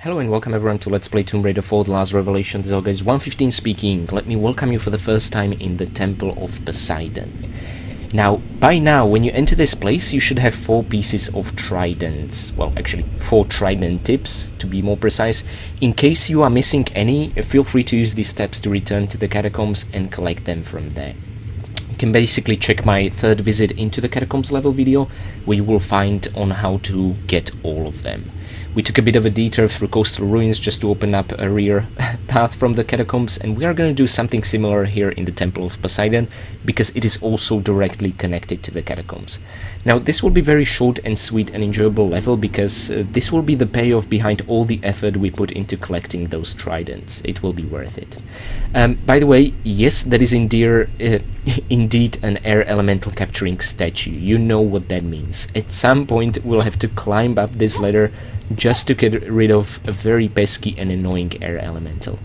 Hello and welcome everyone to Let's Play Tomb Raider 4 The Last Revelation. This is August 115 speaking. Let me welcome you for the first time in the Temple of Poseidon. Now, by now, when you enter this place, you should have 4 pieces of tridents. Well, actually, 4 trident tips, to be more precise. In case you are missing any, feel free to use these steps to return to the catacombs and collect them from there. You can basically check my third visit into the catacombs level video, where you will find on how to get all of them. We took a bit of a detour through coastal ruins just to open up a rear path from the catacombs, and we are going to do something similar here in the Temple of Poseidon, because it is also directly connected to the catacombs. Now, this will be very short and sweet and enjoyable level, because this will be the payoff behind all the effort we put into collecting those tridents. It will be worth it. By the way, yes, that is indeed an air elemental capturing statue. You know what that means. At some point, we'll have to climb up this ladder just to get rid of a very pesky and annoying air elemental.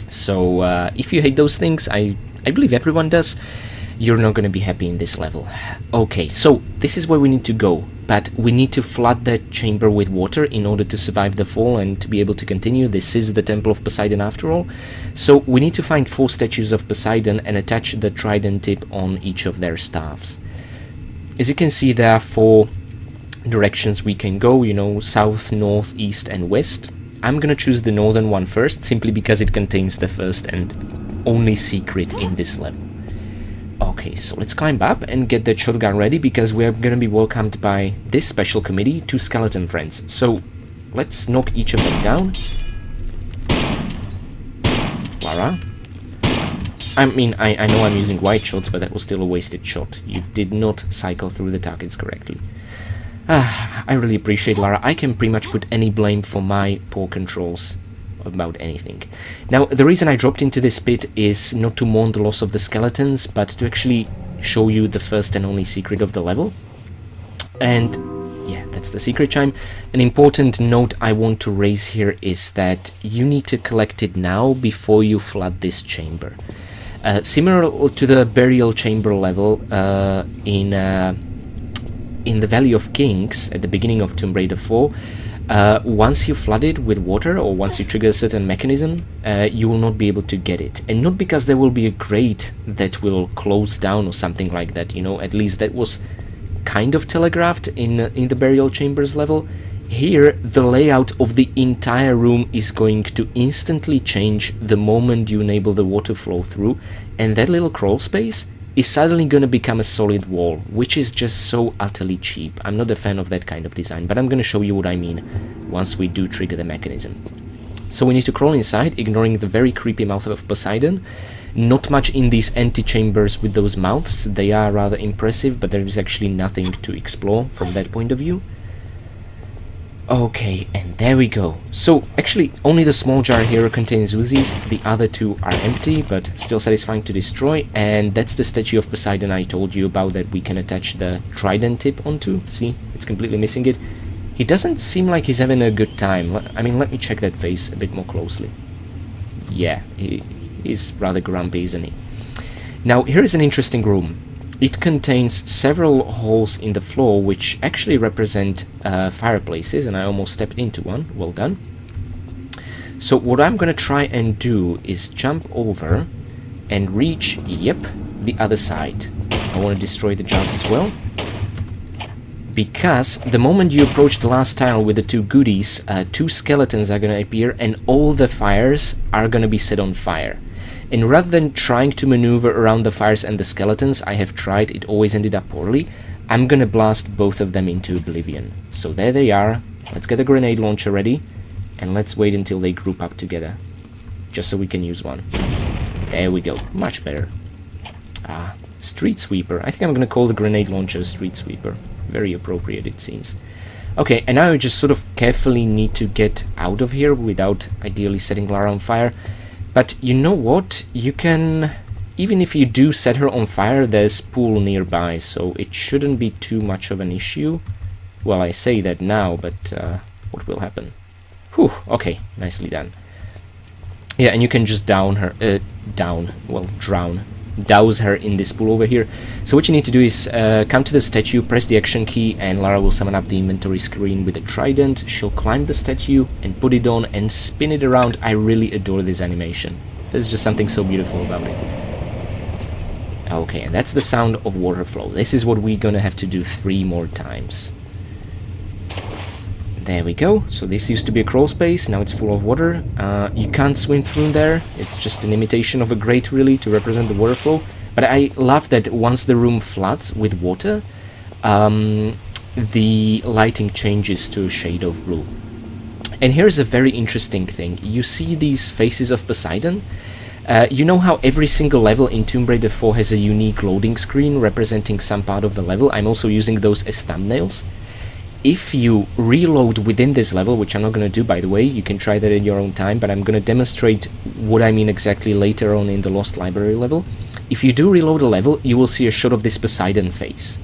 So if you hate those things, I believe everyone does, you're not going to be happy in this level. Okay, so this is where we need to go, but we need to flood that chamber with water in order to survive the fall and to be able to continue. This is the Temple of Poseidon after all. So we need to find 4 statues of Poseidon and attach the trident tip on each of their staffs. As you can see, there are 4 directions we can go, you know, south, north, east and west. I'm gonna choose the northern one first, simply because it contains the first and only secret in this level. Okay, so let's climb up and get that shotgun ready, because we're gonna be welcomed by this special committee, 2 skeleton friends. So let's knock each of them down. Lara. I mean, I know I'm using wide shots, but that was still a wasted shot. You did not cycle through the targets correctly. I really appreciate Lara. I can pretty much put any blame for my poor controls about anything. Now, the reason I dropped into this pit is not to mourn the loss of the skeletons, but to actually show you the first and only secret of the level. And yeah, that's the secret chime. An important note I want to raise here is that you need to collect it now before you flood this chamber. Similar to the burial chamber level in the Valley of Kings at the beginning of Tomb Raider 4, once you flood it with water, or once you trigger a certain mechanism, you will not be able to get it. And not because there will be a grate that will close down or something like that, you know, at least that was kind of telegraphed in the Burial Chambers level. Here, the layout of the entire room is going to instantly change the moment you enable the water flow through, and that little crawl space is suddenly going to become a solid wall, which is just so utterly cheap. I'm not a fan of that kind of design, but I'm going to show you what I mean once we do trigger the mechanism. So we need to crawl inside, ignoring the very creepy mouth of Poseidon. Not much in these antechambers with those mouths. They are rather impressive, but there is actually nothing to explore from that point of view. Okay, and there we go. So, actually, only the small jar here contains Uzis, the other 2 are empty, but still satisfying to destroy, and that's the Statue of Poseidon I told you about that we can attach the trident tip onto. See, it's completely missing it. He doesn't seem like he's having a good time. I mean, let me check that face a bit more closely. Yeah, he's rather grumpy, isn't he? Now, here is an interesting room. It contains several holes in the floor, which actually represent fireplaces, and I almost stepped into one. Well done. So what I'm going to try and do is jump over and reach, yep, the other side. I want to destroy the jars as well, because the moment you approach the last tile with the 2 goodies, 2 skeletons are going to appear, and all the fires are going to be set on fire. And rather than trying to maneuver around the fires and the skeletons, I have tried, it always ended up poorly, I'm gonna blast both of them into oblivion. So there they are. Let's get a grenade launcher ready, and let's wait until they group up together, just so we can use one. There we go, much better. Street Sweeper. I think I'm gonna call the grenade launcher Street Sweeper. Very appropriate, it seems. Okay, and now I just sort of carefully need to get out of here without ideally setting Lara on fire. But you know what? You can, even if you do set her on fire, there's pool nearby, so it shouldn't be too much of an issue. Well, I say that now, but what will happen? Whew, okay, nicely done. Yeah, and you can just drown douse her in this pool over here. So what you need to do is come to the statue, press the action key, and Lara will summon up the inventory screen with a trident. She'll climb the statue and put it on and spin it around. I really adore this animation. There's just something so beautiful about it. Okay, and that's the sound of water flow. This is what we're gonna have to do 3 more times. There we go. So this used to be a crawl space, now it's full of water. You can't swim through there. It's just an imitation of a grate, really, to represent the water flow. But I love that once the room floods with water, the lighting changes to a shade of blue. And here's a very interesting thing. You see these faces of Poseidon? You know how every single level in Tomb Raider 4 has a unique loading screen representing some part of the level? I'm also using those as thumbnails. If you reload within this level, which I'm not going to do, by the way, you can try that in your own time, but I'm going to demonstrate what I mean exactly later on in the Lost Library level. If you do reload a level, you will see a shot of this Poseidon face.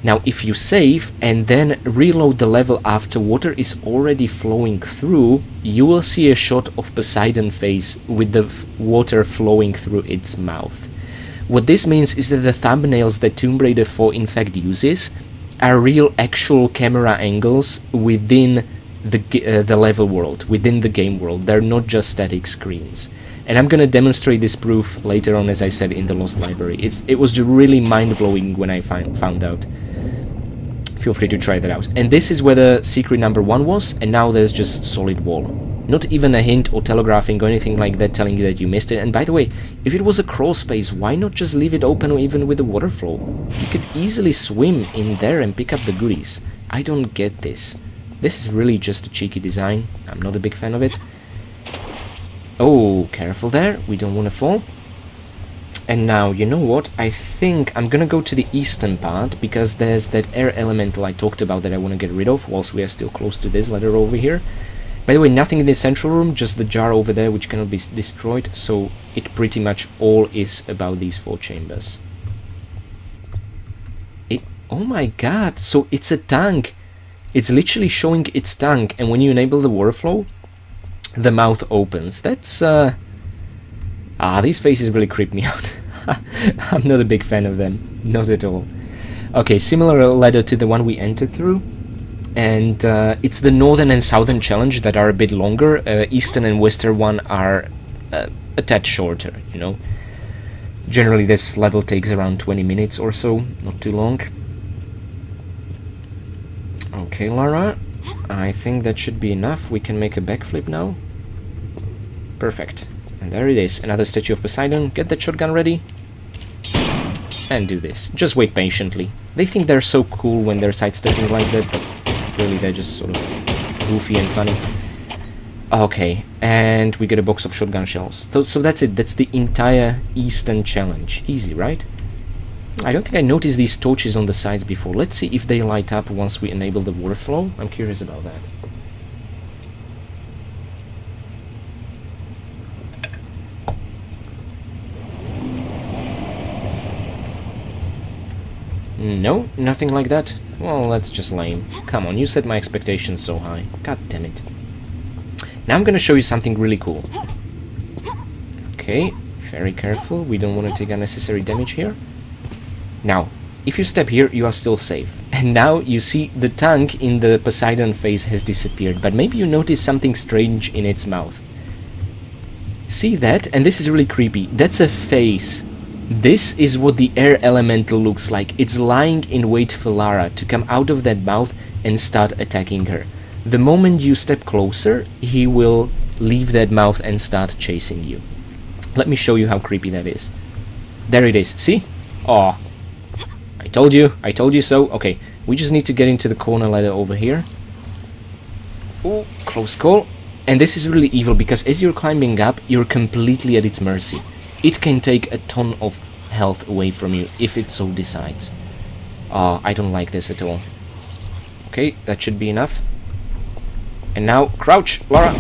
Now, if you save and then reload the level after water is already flowing through, you will see a shot of Poseidon face with the water flowing through its mouth. What this means is that the thumbnails that Tomb Raider 4 in fact uses are real actual camera angles within the level world, within the game world. They're not just static screens. And I'm gonna demonstrate this proof later on, as I said, in the Lost Library. It was just really mind-blowing when I found out. Feel free to try that out. And this is where the secret number 1 was, and now there's just solid wall. Not even a hint or telegraphing or anything like that telling you that you missed it. And by the way, if it was a crawl space, why not just leave it open or even with the water flow? You could easily swim in there and pick up the goodies. I don't get this. This is really just a cheeky design. I'm not a big fan of it. Oh, careful there. We don't want to fall. And now, you know what? I think I'm gonna go to the eastern part, because there's that air elemental I talked about that I want to get rid of, whilst we are still close to this ladder over here. By the way, nothing in the central room, just the jar over there which cannot be destroyed, so it pretty much all is about these 4 chambers. Oh my god, so it's a tank! It's literally showing its tank, and when you enable the water flow, the mouth opens. That's, these faces really creep me out. I'm not a big fan of them, not at all. Okay, similar ladder to the one we entered through. And it's the northern and southern challenge that are a bit longer. Eastern and western one are a tad shorter, you know. Generally this level takes around 20 minutes or so, not too long. Okay, Lara, I think that should be enough. We can make a backflip now. Perfect. And there it is, another Statue of Poseidon. Get that shotgun ready. And do this. Just wait patiently. They think they're so cool when they're sidestepping like that, but really they're just sort of goofy and funny. Okay, and we get a box of shotgun shells. So that's it. That's the entire Eastern challenge. Easy, right? I don't think I noticed these torches on the sides before. Let's see if they light up once we enable the water flow. I'm curious about that. No, nothing like that. Well, that's just lame. Come on, you set my expectations so high. God damn it. Now I'm gonna show you something really cool. Okay, very careful. We don't want to take unnecessary damage here. Now, if you step here, you are still safe. And now you see the tank in the Poseidon face has disappeared, but maybe you notice something strange in its mouth. See that? And this is really creepy. That's a face. This is what the air elemental looks like. It's lying in wait for Lara to come out of that mouth and start attacking her. The moment you step closer, he will leave that mouth and start chasing you. Let me show you how creepy that is. There it is. See? Aw. I told you so. Okay, we just need to get into the corner ladder over here. Oh, close call. And this is really evil because as you're climbing up, you're completely at its mercy. It can take a ton of health away from you if it so decides. I don't like this at all. Okay, that should be enough. And now, crouch, Lara!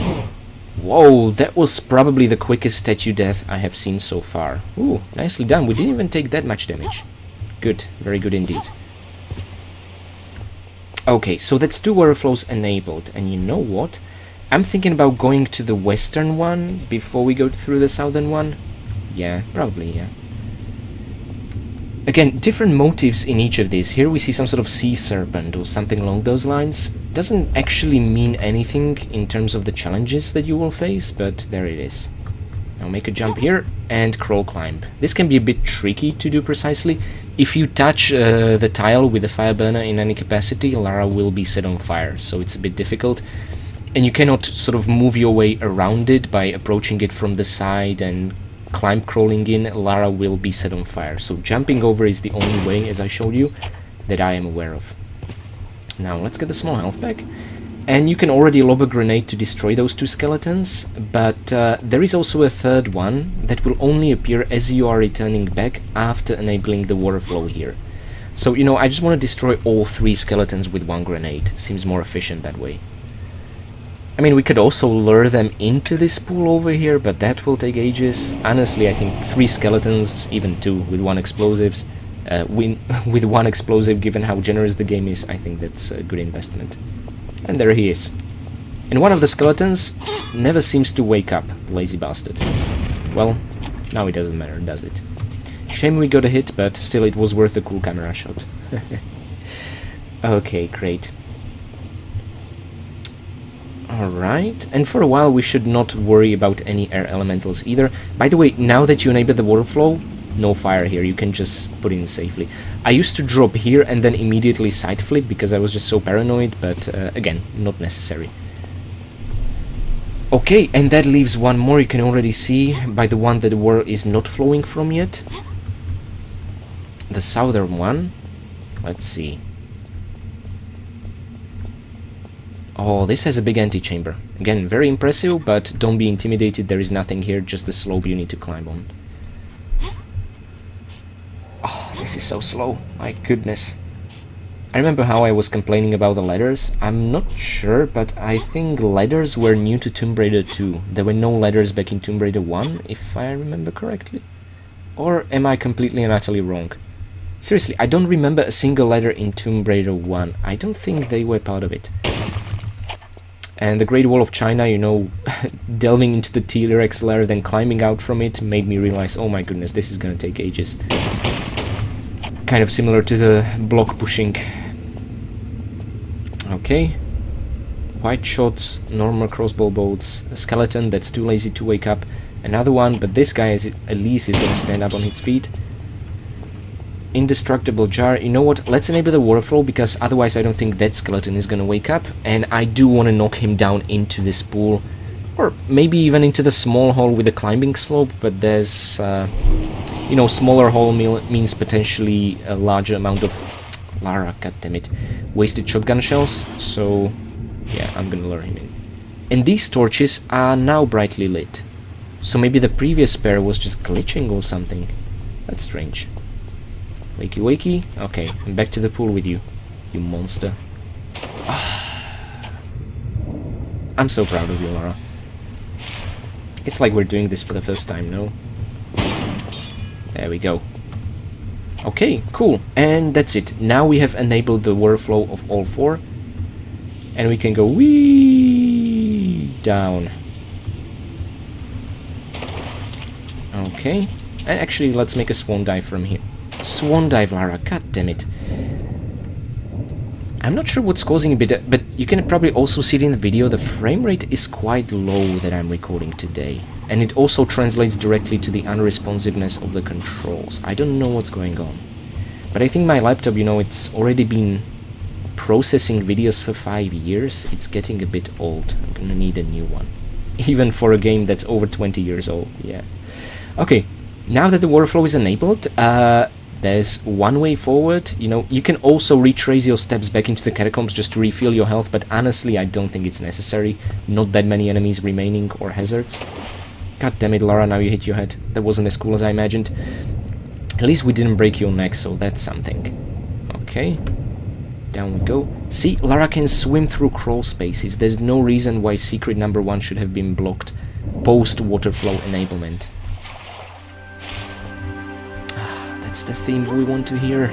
Whoa, that was probably the quickest statue death I have seen so far. Ooh, nicely done. We didn't even take that much damage. Good, very good indeed. Okay, so that's 2 water flows enabled. And you know what? I'm thinking about going to the western one before we go through the southern one. Yeah, probably, yeah. Again, different motives in each of these. Here we see some sort of sea serpent or something along those lines. Doesn't actually mean anything in terms of the challenges that you will face, but there it is. Now make a jump here and crawl climb. This can be a bit tricky to do precisely. If you touch the tile with the fire burner in any capacity, Lara will be set on fire, so it's a bit difficult. And you cannot sort of move your way around it by approaching it from the side and climb crawling in. Lara will be set on fire. So jumping over is the only way, as I showed you, that I am aware of. Now let's get the small health pack. And you can already lob a grenade to destroy those two skeletons, but there is also a third one that will only appear as you are returning back after enabling the water flow here. So, you know, I just want to destroy all three skeletons with one grenade. Seems more efficient that way. I mean, we could also lure them into this pool over here, but that will take ages. Honestly, I think 3 skeletons, even 2 with one explosives, with one explosive, given how generous the game is, I think that's a good investment. And there he is. And one of the skeletons never seems to wake up, lazy bastard. Well, now it doesn't matter, does it? Shame we got a hit, but still it was worth a cool camera shot. Okay, great. Alright, and for a while we should not worry about any air elementals either. By the way, now that you enable the water flow, no fire here, you can just put in safely. I used to drop here and then immediately side flip because I was just so paranoid, but again, not necessary. Okay, and that leaves one more. You can already see by the one that the water is not flowing from yet. The southern one. Let's see. Oh, this has a big antechamber. Again, very impressive, but don't be intimidated, there is nothing here, just the slope you need to climb on. Oh, this is so slow, my goodness. I remember how I was complaining about the ladders. I'm not sure, but I think ladders were new to Tomb Raider 2. There were no ladders back in Tomb Raider 1, if I remember correctly. Or am I completely and utterly wrong? Seriously, I don't remember a single ladder in Tomb Raider 1. I don't think they were part of it. And the Great Wall of China, you know, delving into the T-Rex lair, then climbing out from it, made me realize, oh my goodness, this is gonna take ages. Kind of similar to the block pushing. Okay. White shots, normal crossbow bolts, a skeleton that's too lazy to wake up, another one, but this guy is, at least is gonna stand up on its feet. Indestructible jar. You know what, let's enable the water flow, because otherwise I don't think that skeleton is gonna wake up, and I do want to knock him down into this pool, or maybe even into the small hole with the climbing slope, but there's you know, smaller hole means potentially a larger amount of Lara, goddammit, wasted shotgun shells, so yeah, I'm gonna lure him in. And these torches are now brightly lit, so maybe the previous pair was just glitching or something. That's strange. Wakey wakey. Okay, I'm back to the pool with you, you monster. I'm so proud of you, Lara. It's like we're doing this for the first time, no? There we go. Okay, cool. And that's it. Now we have enabled the water flow of all 4. And we can go wee down. Okay. And actually, let's make a swan dive from here. Swan dive, Lara, god damn it. I'm not sure what's causing a bit, but you can probably also see it in the video, the frame rate is quite low that I'm recording today. And it also translates directly to the unresponsiveness of the controls. I don't know what's going on. But I think my laptop, you know, it's already been processing videos for 5 years. It's getting a bit old. I'm gonna need a new one. Even for a game that's over 20 years old, yeah. Okay, now that the water flow is enabled, there's one way forward. You know, you can also retrace your steps back into the catacombs just to refill your health, but honestly, I don't think it's necessary. Not that many enemies remaining or hazards. God damn it, Lara, now you hit your head. That wasn't as cool as I imagined. At least we didn't break your neck, so that's something. Okay. Down we go. See, Lara can swim through crawl spaces. There's no reason why secret number 1 should have been blocked post-water flow enablement. That's the theme we want to hear.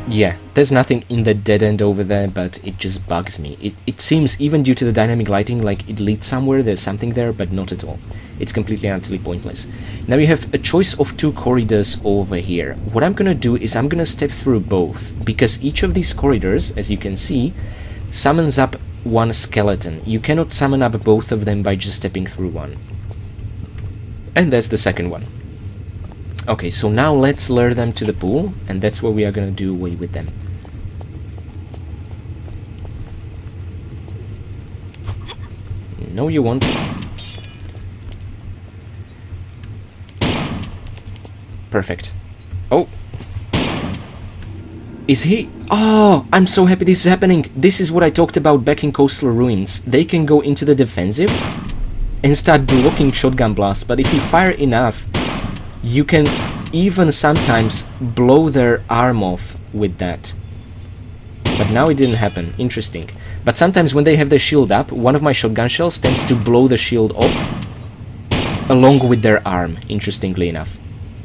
Yeah, There's nothing in the dead end over there, but it just bugs me. It seems, even due to the dynamic lighting, like it leads somewhere, there's something there, but not at all. It's completely and utterly pointless. Now you have a choice of 2 corridors over here. What I'm gonna do is I'm gonna step through both, because each of these corridors, as you can see, summons up one skeleton. You cannot summon up both of them by just stepping through one. And that's the second one. Okay, so now let's lure them to the pool, and that's where we are gonna do away with them. No, you won't. Perfect. Oh! Is he? Oh! I'm so happy this is happening! This is what I talked about back in Coastal Ruins. They can go into the defensive and start blocking shotgun blasts, but if you fire enough, you can even sometimes blow their arm off with that. But now it didn't happen. Interesting. But sometimes when they have their shield up, one of my shotgun shells tends to blow the shield off along with their arm, interestingly enough.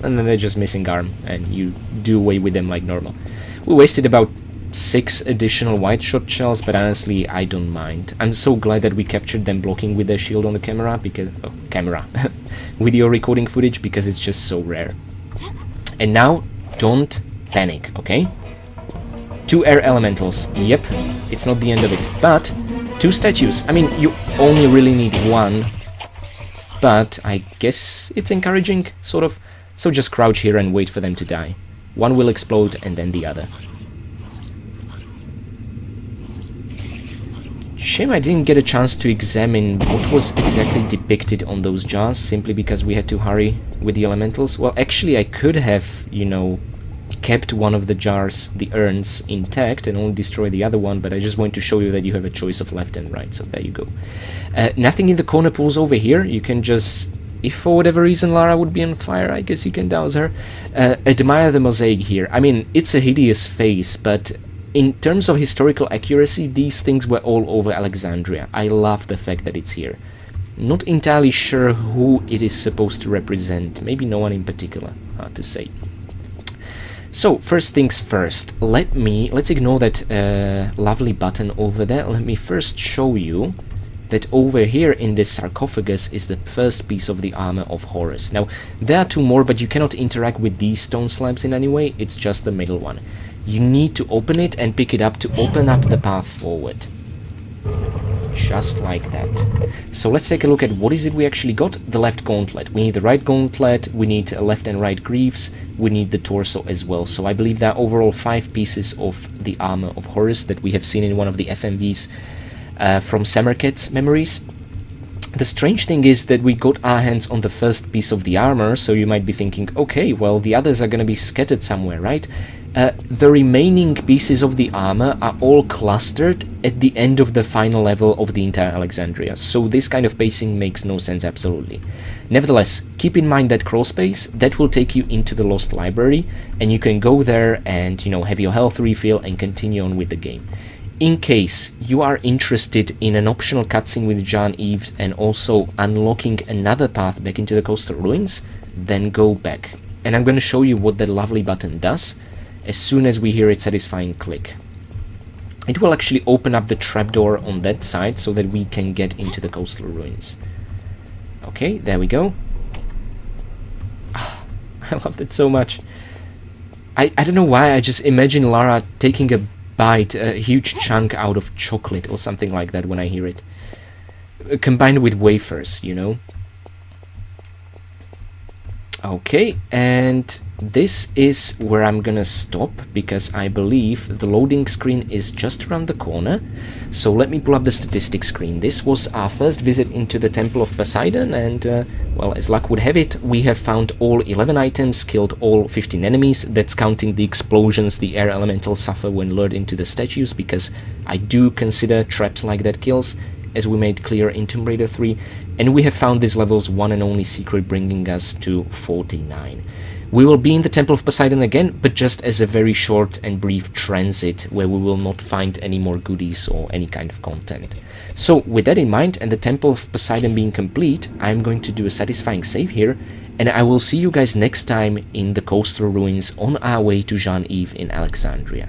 And then they're just missing arm, and you do away with them like normal. We wasted about 6 additional white shot shells, but honestly, I don't mind. I'm so glad that we captured them blocking with their shield on the camera, because... oh, camera. Video recording footage, because it's just so rare. And now, don't panic, okay? 2 air elementals. Yep, it's not the end of it. But 2 statues. I mean, you only really need 1. But I guess it's encouraging, sort of. So just crouch here and wait for them to die. One will explode and then the other. Shame I didn't get a chance to examine what was exactly depicted on those jars, simply because we had to hurry with the elementals. Well, actually I could have, you know, kept one of the jars, the urns, intact and only destroy the other one, but I just want to show you that you have a choice of left and right, so there you go. Nothing in the corner pools over here. You can just, if for whatever reason Lara would be on fire, I guess you can douse her. Admire the mosaic here. I mean, it's a hideous face, but in terms of historical accuracy, these things were all over Alexandria. I love the fact that it's here. Not entirely sure who it is supposed to represent. Maybe no one in particular, hard to say. So, first things first, let's ignore that lovely button over there. Let me first show you that over here in this sarcophagus is the first piece of the armor of Horus. Now, there are 2 more, but you cannot interact with these stone slabs in any way, it's just the middle one. You need to open it and pick it up to open up the path forward. Just like that. So let's take a look at what is it we actually got. The left gauntlet. We need the right gauntlet, we need left and right greaves, we need the torso as well. So I believe there are overall 5 pieces of the armor of Horus that we have seen in one of the FMVs from Samarkand's memories. The strange thing is that we got our hands on the first piece of the armor, so you might be thinking, okay, well the others are gonna be scattered somewhere, right? The remaining pieces of the armor are all clustered at the end of the final level of the entire Alexandria, so this kind of pacing makes no sense absolutely. Nevertheless, keep in mind that crawl space, that will take you into the Lost Library, and you can go there and, you know, have your health refill and continue on with the game. In case you are interested in an optional cutscene with Jean-Yves and also unlocking another path back into the Coastal Ruins, then go back. And I'm going to show you what that lovely button does as soon as we hear its satisfying click. It will actually open up the trapdoor on that side so that we can get into the Coastal Ruins. Okay, there we go. Oh, I loved it so much. I don't know why, I just imagine Lara taking a bite, a huge chunk out of chocolate or something like that when I hear it. Combined with wafers, you know. Okay, and this is where I'm gonna stop, because I believe the loading screen is just around the corner. So let me pull up the statistics screen. This was our first visit into the Temple of Poseidon, and, well, as luck would have it, we have found all 11 items, killed all 15 enemies. That's counting the explosions the air elementals suffer when lured into the statues, because I do consider traps like that kills, as we made clear in Tomb Raider 3, and we have found this level's one and only secret, bringing us to 49. We will be in the Temple of Poseidon again, but just as a very short and brief transit, where we will not find any more goodies or any kind of content. So, with that in mind, and the Temple of Poseidon being complete, I'm going to do a satisfying save here, and I will see you guys next time in the Coastal Ruins on our way to Jean-Yves in Alexandria.